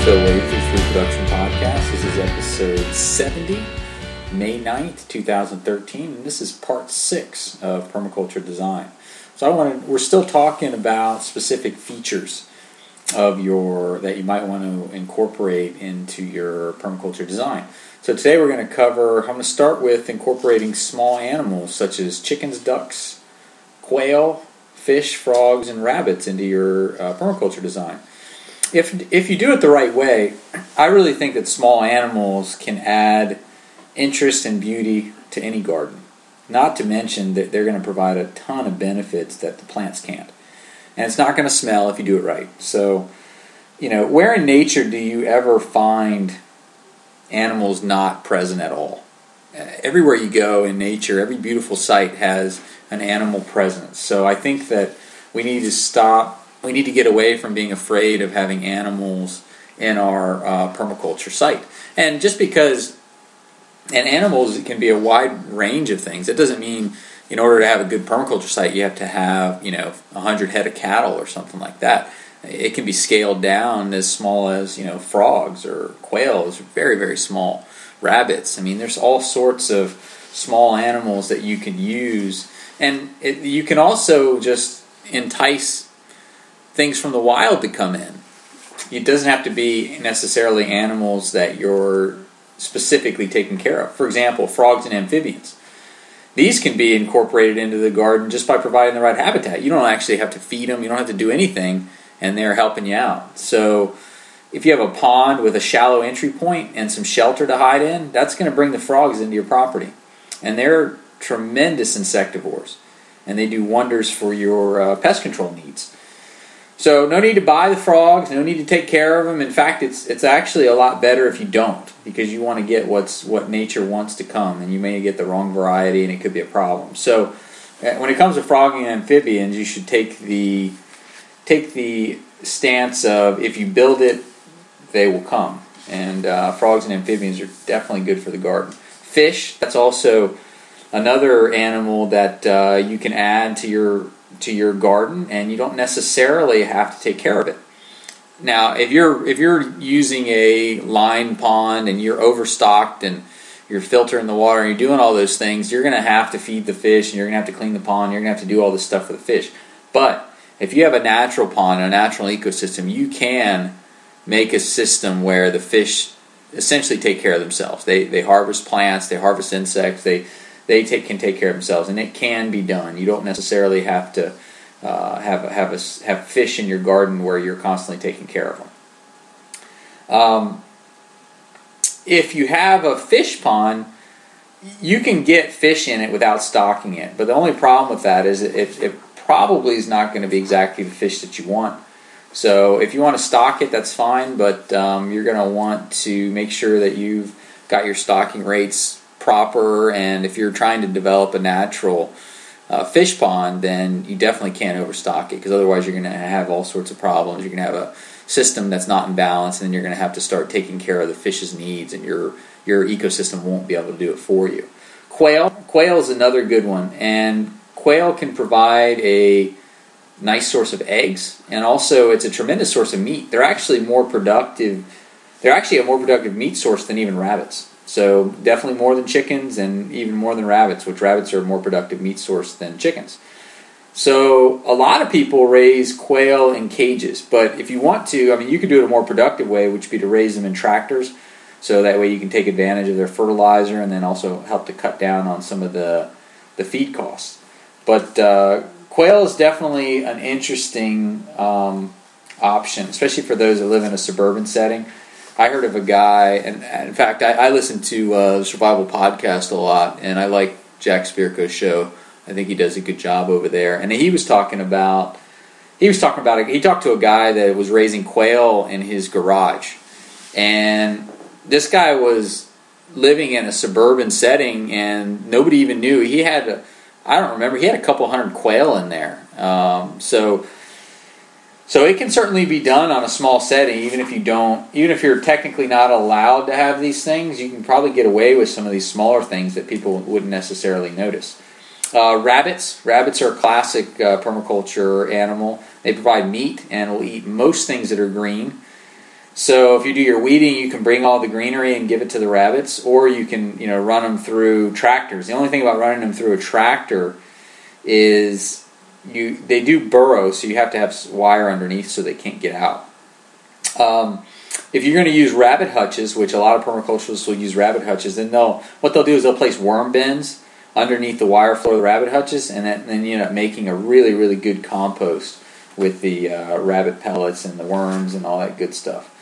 the Lazy Food Production Podcast. This is episode 70, May 9th, 2013, and this is part 6 of Permaculture Design. So we're still talking about specific features of that you might want to incorporate into your permaculture design. So today I'm going to start with incorporating small animals such as chickens, ducks, quail, fish, frogs, and rabbits into your permaculture design. If you do it the right way, I really think that small animals can add interest and beauty to any garden. Not to mention that they're going to provide a ton of benefits that the plants can't. And it's not going to smell if you do it right. So, where in nature do you ever find animals not present at all? Everywhere you go in nature, every beautiful site has an animal presence. So I think that we need to get away from being afraid of having animals in our permaculture site. And just because, and animals can be a wide range of things. It doesn't mean in order to have a good permaculture site you have to have 100 head of cattle or something like that. It can be scaled down as small as frogs or quails, very, very small. Rabbits. I mean, there's all sorts of small animals that you can use, and you can also just entice things from the wild to come in. It doesn't have to be necessarily animals that you're specifically taking care of. For example, frogs and amphibians. These can be incorporated into the garden just by providing the right habitat. You don't actually have to feed them. You don't have to do anything, and they're helping you out. So if you have a pond with a shallow entry point and some shelter to hide in, that's going to bring the frogs into your property. And they're tremendous insectivores, and they do wonders for your pest control needs. So no need to buy the frogs, no need to take care of them. In fact, it's actually a lot better if you don't, because you want to get what nature wants to come, and you may get the wrong variety, and it could be a problem. So when it comes to frogging and amphibians, you should take the stance of if you build it, they will come. And frogs and amphibians are definitely good for the garden. Fish, that's also another animal that you can add to your garden, and you don't necessarily have to take care of it. Now, if you're using a lined pond and you're overstocked and you're filtering the water and you're doing all those things, you're going to have to feed the fish, and you're going to have to clean the pond, you're going to have to do all this stuff for the fish. But if you have a natural pond, a natural ecosystem, you can make a system where the fish essentially take care of themselves. They harvest plants, they harvest insects, they can take care of themselves, and it can be done. You don't necessarily have to have fish in your garden where you're constantly taking care of them. If you have a fish pond, you can get fish in it without stocking it. But the only problem with that is it probably is not going to be exactly the fish that you want. So if you want to stock it, that's fine, but you're going to want to make sure that you've got your stocking rates proper, and if you're trying to develop a natural fish pond, then you definitely can't overstock it, because otherwise you're going to have all sorts of problems. You're going to have a system that's not in balance, and then you're going to have to start taking care of the fish's needs, and your ecosystem won't be able to do it for you. Quail is another good one, and quail can provide a nice source of eggs, and also it's a tremendous source of meat. They're actually a more productive meat source than even rabbits. So definitely more than chickens, and even more than rabbits, which rabbits are a more productive meat source than chickens. So a lot of people raise quail in cages, but if you want to, you could do it a more productive way, which would be to raise them in tractors, so that way you can take advantage of their fertilizer and then also help to cut down on some of the feed costs. But quail is definitely an interesting option, especially for those that live in a suburban setting. I heard of a guy, and in fact, I listen to the Survival Podcast a lot, and I like Jack Spirko's show. I think he does a good job over there. And he talked to a guy that was raising quail in his garage, and this guy was living in a suburban setting, and nobody even knew he had a couple hundred quail in there. So it can certainly be done on a small setting, even if you're technically not allowed to have these things, you can probably get away with some of these smaller things that people wouldn't necessarily notice. Rabbits are a classic permaculture animal. They provide meat and will eat most things that are green. So if you do your weeding, you can bring all the greenery and give it to the rabbits, or you can, run them through tractors. The only thing about running them through a tractor is they do burrow, so you have to have wire underneath so they can't get out. If you're going to use rabbit hutches, which a lot of permaculturists will use rabbit hutches, then what they'll do is they'll place worm bins underneath the wire floor of the rabbit hutches, and then you end up making a really, really good compost with the rabbit pellets and the worms and all that good stuff.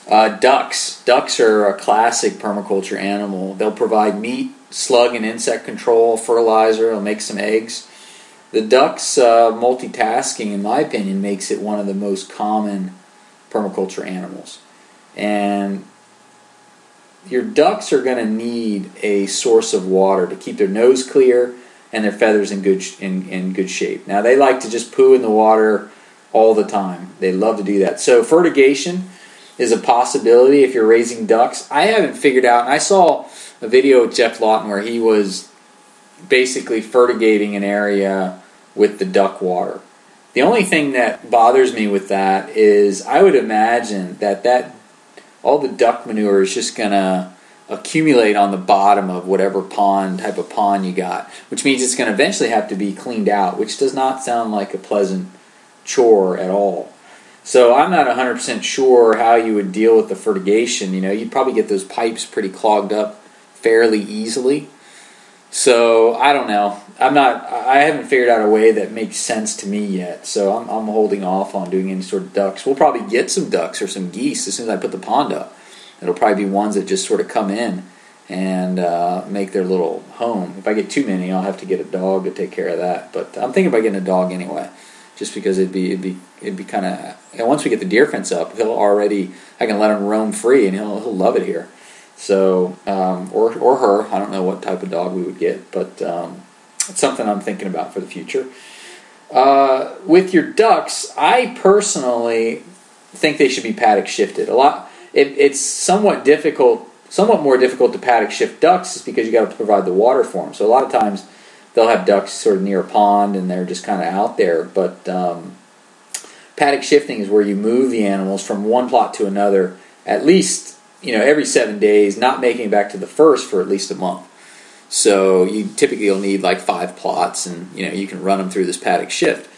Ducks. Ducks are a classic permaculture animal. They'll provide meat, slug and insect control, fertilizer, they'll make some eggs. The ducks' multitasking, in my opinion, makes it one of the most common permaculture animals. And your ducks are going to need a source of water to keep their nose clear and their feathers in good shape. Now, they like to just poo in the water all the time. They love to do that. So fertigation is a possibility if you're raising ducks. I haven't figured out, and I saw a video with Jeff Lawton where he was basically fertigating an area with the duck water. The only thing that bothers me with that is I would imagine that all the duck manure is just going to accumulate on the bottom of whatever type of pond you got, which means it's going to eventually have to be cleaned out, which does not sound like a pleasant chore at all. So I'm not 100% sure how you would deal with the fertigation. You'd probably get those pipes pretty clogged up fairly easily. So I don't know. I haven't figured out a way that makes sense to me yet. So I'm holding off on doing any sort of ducks. We'll probably get some ducks or some geese as soon as I put the pond up. It'll probably be ones that just sort of come in and make their little home. If I get too many, I'll have to get a dog to take care of that. But I'm thinking about getting a dog anyway, just because it'd be kind of. And once we get the deer fence up, I can let him roam free, and he'll love it here. So or her, I don't know what type of dog we would get, but it's something I'm thinking about for the future. With your ducks, I personally think they should be paddock shifted. It's somewhat more difficult to paddock shift ducks, is because you got to provide the water for them. So a lot of times they'll have ducks sort of near a pond and they're just kind of out there. But paddock shifting is where you move the animals from one plot to another at least every 7 days, not making it back to the first for at least a month. So you typically will need like 5 plots, and you can run them through this paddock shift.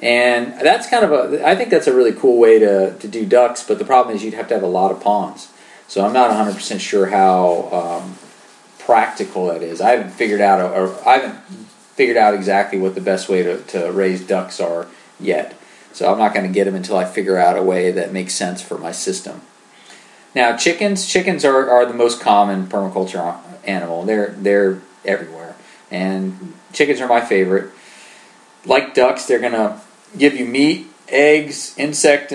And that's I think that's a really cool way to do ducks, but the problem is you'd have to have a lot of ponds. So I'm not 100% sure how practical that is. I haven't figured out exactly what the best way to raise ducks are yet. So I'm not going to get them until I figure out a way that makes sense for my system. Now, chickens are the most common permaculture animal. They're everywhere, and chickens are my favorite. Like ducks, they're going to give you meat, eggs, insect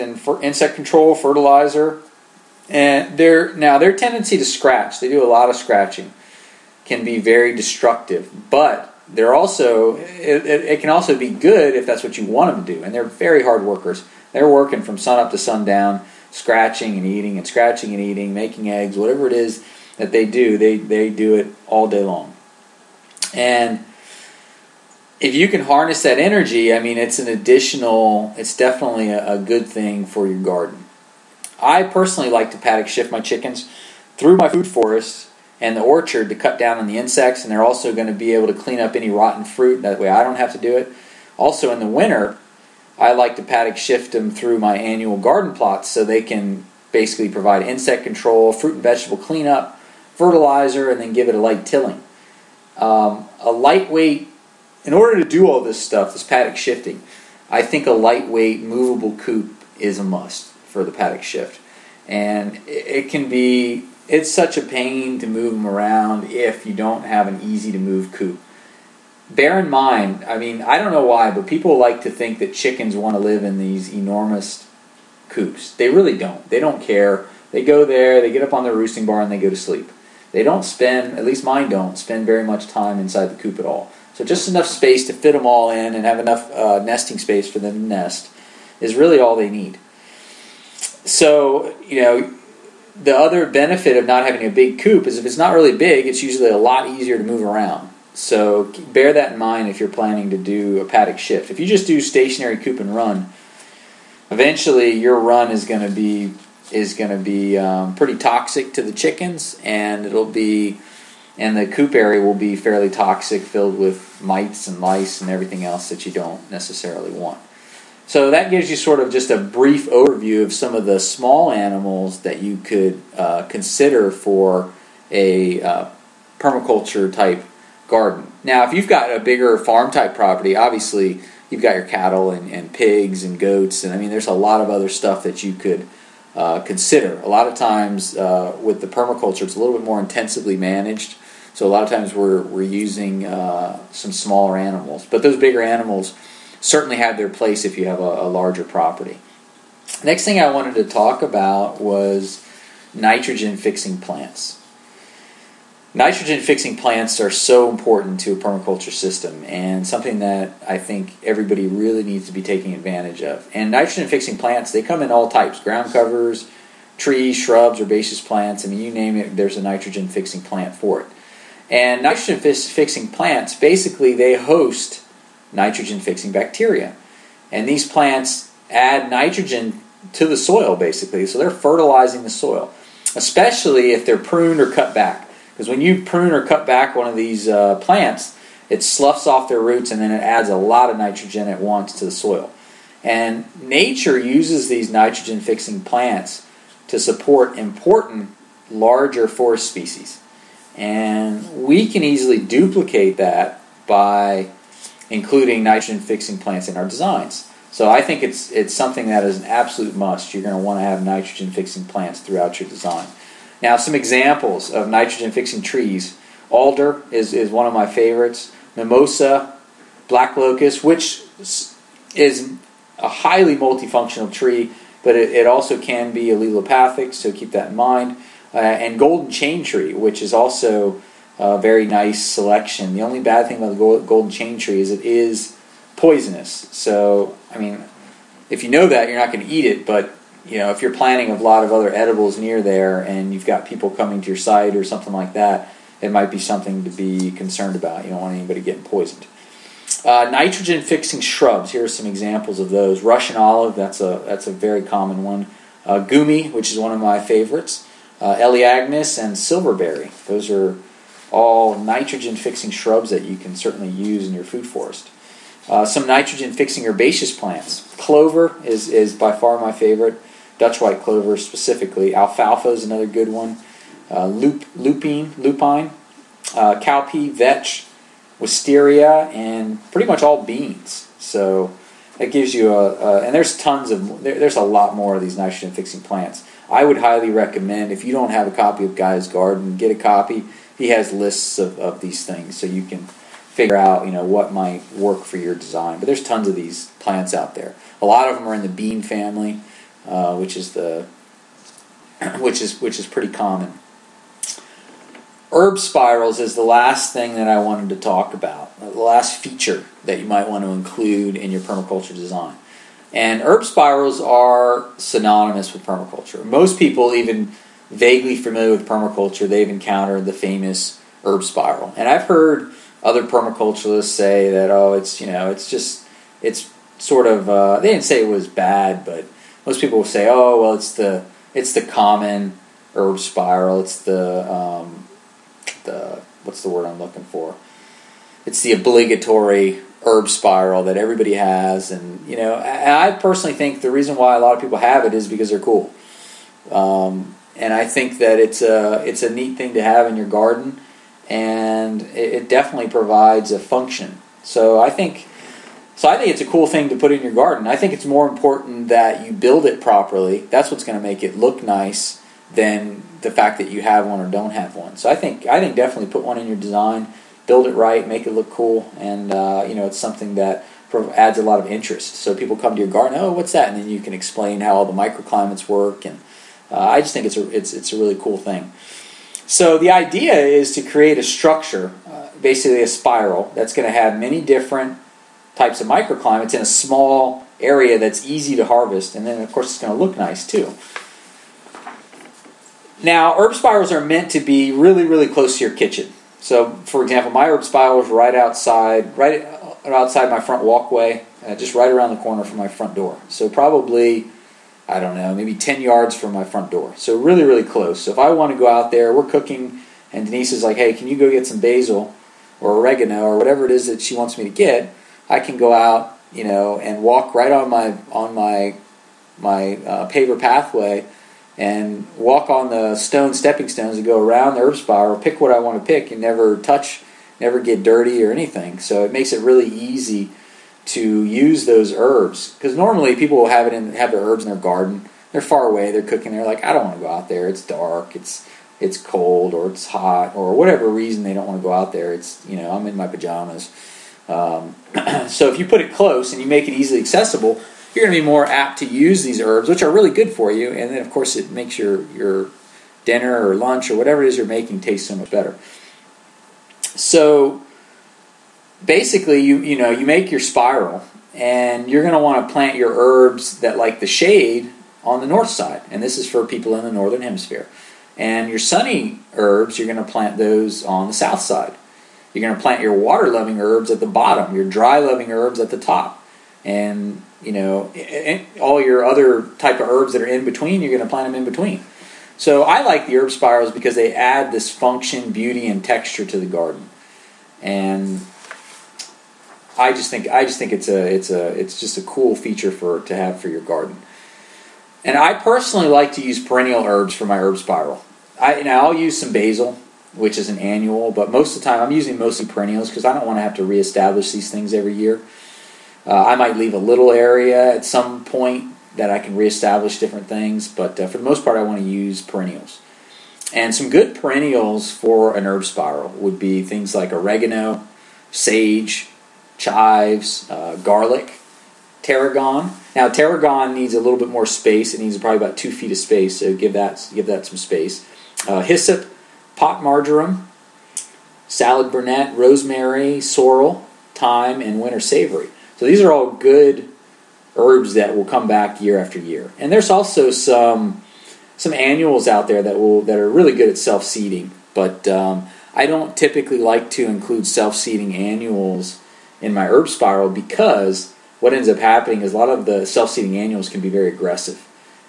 control, fertilizer, and their tendency to scratch. They do a lot of scratching, can be very destructive, but they're also it can also be good if that's what you want them to do. And they're very hard workers. They're working from sun up to sundown, scratching and eating, making eggs, whatever it is that they do, they do it all day long. And if you can harness that energy, it's definitely a good thing for your garden. I personally like to paddock shift my chickens through my food forest and the orchard to cut down on the insects, and they're also going to be able to clean up any rotten fruit. That way I don't have to do it. Also in the winter, I like to paddock shift them through my annual garden plots so they can basically provide insect control, fruit and vegetable cleanup, fertilizer, and then give it a light tilling. In order to do all this stuff, this paddock shifting, I think a lightweight movable coop is a must for the paddock shift. And it's such a pain to move them around if you don't have an easy to move coop. Bear in mind, I don't know why, but people like to think that chickens want to live in these enormous coops. They really don't. They don't care. They go there, they get up on their roosting bar, and they go to sleep. They don't spend, at least mine don't, spend very much time inside the coop at all. So just enough space to fit them all in and have enough nesting space for them to nest is really all they need. So, the other benefit of not having a big coop is if it's not really big, it's usually a lot easier to move around. So bear that in mind if you're planning to do a paddock shift. If you just do stationary coop and run, eventually your run is going to be is going to be pretty toxic to the chickens, and the coop area will be fairly toxic, filled with mites and lice and everything else that you don't necessarily want. So that gives you sort of just a brief overview of some of the small animals that you could consider for a permaculture type garden. Now, if you've got a bigger farm type property, obviously you've got your cattle and pigs and goats, and I mean there's a lot of other stuff that you could consider. A lot of times with the permaculture, it's a little bit more intensively managed, so a lot of times we're using some smaller animals, but those bigger animals certainly have their place if you have a larger property. Next thing I wanted to talk about was nitrogen fixing plants. Nitrogen fixing plants are so important to a permaculture system, and something that I think everybody really needs to be taking advantage of. And nitrogen fixing plants, they come in all types: ground covers, trees, shrubs, herbaceous plants. I mean, you name it, there's a nitrogen fixing plant for it. And nitrogen fixing plants, basically they host nitrogen fixing bacteria, and these plants add nitrogen to the soil, basically, so they're fertilizing the soil, especially if they're pruned or cut back, because when you prune or cut back one of these plants, it sloughs off their roots and then it adds a lot of nitrogen at once to the soil. And nature uses these nitrogen fixing plants to support important larger forest species, and we can easily duplicate that by including nitrogen-fixing plants in our designs. So I think it's something that is an absolute must. You're going to want to have nitrogen-fixing plants throughout your design. Now, some examples of nitrogen-fixing trees. Alder is one of my favorites. Mimosa, black locust, which is a highly multifunctional tree, but it also can be allelopathic, so keep that in mind. And golden chain tree, which is also a very nice selection. The only bad thing about the golden chain tree is it is poisonous. So, I mean, if you know that, you're not going to eat it, but you know, if you're planting a lot of other edibles near there and you've got people coming to your site or something like that, it might be something to be concerned about. You don't want anybody getting poisoned. Nitrogen-fixing shrubs. Here are some examples of those. Russian olive, that's a very common one. Gumi, which is one of my favorites. Elaeagnus and silverberry. Those are all nitrogen-fixing shrubs that you can certainly use in your food forest. Some nitrogen-fixing herbaceous plants. Clover is by far my favorite. Dutch white clover specifically. Alfalfa is another good one. Lupine, cowpea, vetch, wisteria, and pretty much all beans. So that gives you and there's there's a lot more of these nitrogen-fixing plants. I would highly recommend, if you don't have a copy of Guy's Garden, get a copy. He has lists of these things, so you can figure out, you know, what might work for your design. But there's tons of these plants out there. A lot of them are in the bean family, which is pretty common. Herb spirals is the last thing that I wanted to talk about. The last feature that you might want to include in your permaculture design. And herb spirals are synonymous with permaculture. Most people, even vaguely familiar with permaculture, they've encountered the famous herb spiral. And I've heard other permaculturists say that, oh, it's sort of, they didn't say it was bad, but most people will say, oh, well, it's the common herb spiral. It's the what's the word I'm looking for? It's the obligatory herb spiral that everybody has, and you know, I personally think the reason why a lot of people have it is because they're cool. And I think that it's a neat thing to have in your garden, and it definitely provides a function. So I think it's a cool thing to put in your garden. I think it's more important that you build it properly. That's what's going to make it look nice than the fact that you have one or don't have one. So I think definitely put one in your design, build it right, make it look cool, and you know, it's something that adds a lot of interest. So people come to your garden, oh, what's that? And then you can explain how all the microclimates work, and I just think it's a really cool thing. So the idea is to create a structure, basically a spiral, that's going to have many different types of microclimates in a small area that's easy to harvest, and then of course it's going to look nice too. Now, herb spirals are meant to be really, really close to your kitchen. So, for example, my herb spiral is right outside my front walkway, just right around the corner from my front door. So probably, I don't know, maybe 10 yards from my front door. So really, really close. So if I want to go out there, we're cooking, and Denise is like, hey, can you go get some basil or oregano or whatever it is that she wants me to get? I can go out, and walk right on my paver pathway and walk on the stepping stones and go around the herb spiral, pick what I want to pick, and never get dirty or anything. So it makes it really easy to use those herbs, because normally people will have their herbs in their garden. They're far away. They're cooking. They're like, I don't want to go out there. It's dark. It's cold, or it's hot, or whatever reason they don't want to go out there. It's I'm in my pajamas. So if you put it close and you make it easily accessible, you're going to be more apt to use these herbs, which are really good for you. And then of course it makes your dinner or lunch or whatever it is you're making taste so much better. So basically, you make your spiral, and you're going to want to plant your herbs that like the shade on the north side, and this is for people in the northern hemisphere. And your sunny herbs, you're going to plant those on the south side. You're going to plant your water-loving herbs at the bottom, your dry-loving herbs at the top, and all your other type of herbs that are in between, you're going to plant them in between. So I like the herb spirals because they add this function, beauty, and texture to the garden, and I just think it's just a cool feature to have for your garden. And I personally like to use perennial herbs for my herb spiral. I'll use some basil, which is an annual, but most of the time I'm using mostly perennials because I don't want to have to reestablish these things every year. I might leave a little area at some point that I can reestablish different things, but for the most part I want to use perennials. And some good perennials for an herb spiral would be things like oregano, sage, chives, garlic, tarragon. Now tarragon needs a little bit more space. It needs probably about 2 feet of space, so give that some space. Hyssop, pot marjoram, salad burnet, rosemary, sorrel, thyme, and winter savory. So these are all good herbs that will come back year after year. And there's also some annuals out there that are really good at self-seeding, but I don't typically like to include self-seeding annuals in my herb spiral, because what ends up happening is a lot of the self-seeding annuals can be very aggressive.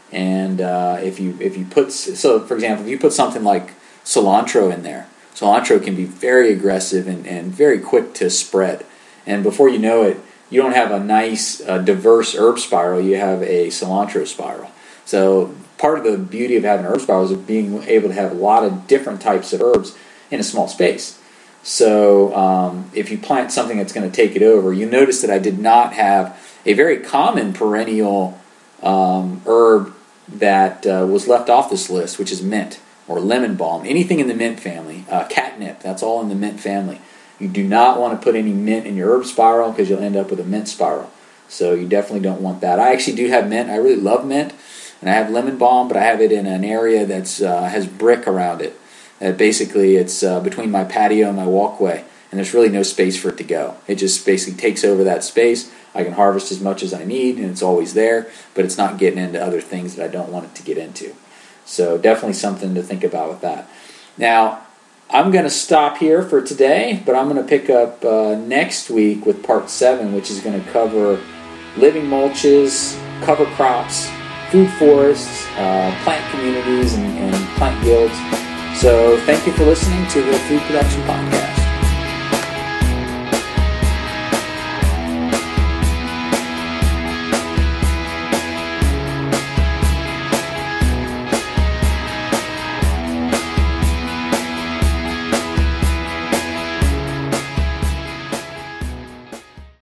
And if you put, for example, if you put something like cilantro in there, cilantro can be very aggressive and very quick to spread. And before you know it, you don't have a nice, diverse herb spiral, you have a cilantro spiral. So part of the beauty of having herb spirals is being able to have a lot of different types of herbs in a small space. So if you plant something that's going to take it over, you notice that I did not have a very common perennial herb that was left off this list, which is mint or lemon balm. Anything in the mint family. Catnip, that's all in the mint family. You do not want to put any mint in your herb spiral because you'll end up with a mint spiral. So you definitely don't want that. I actually do have mint. I really love mint. And I have lemon balm, but I have it in an area that has brick around it. Basically, it's between my patio and my walkway, and there's really no space for it to go. It just basically takes over that space. I can harvest as much as I need, and it's always there, but it's not getting into other things that I don't want it to get into. So definitely something to think about with that. Now, I'm going to stop here for today, but I'm going to pick up next week with part 7, which is going to cover living mulches, cover crops, food forests, plant communities, and plant guilds. So thank you for listening to the Food Production Podcast.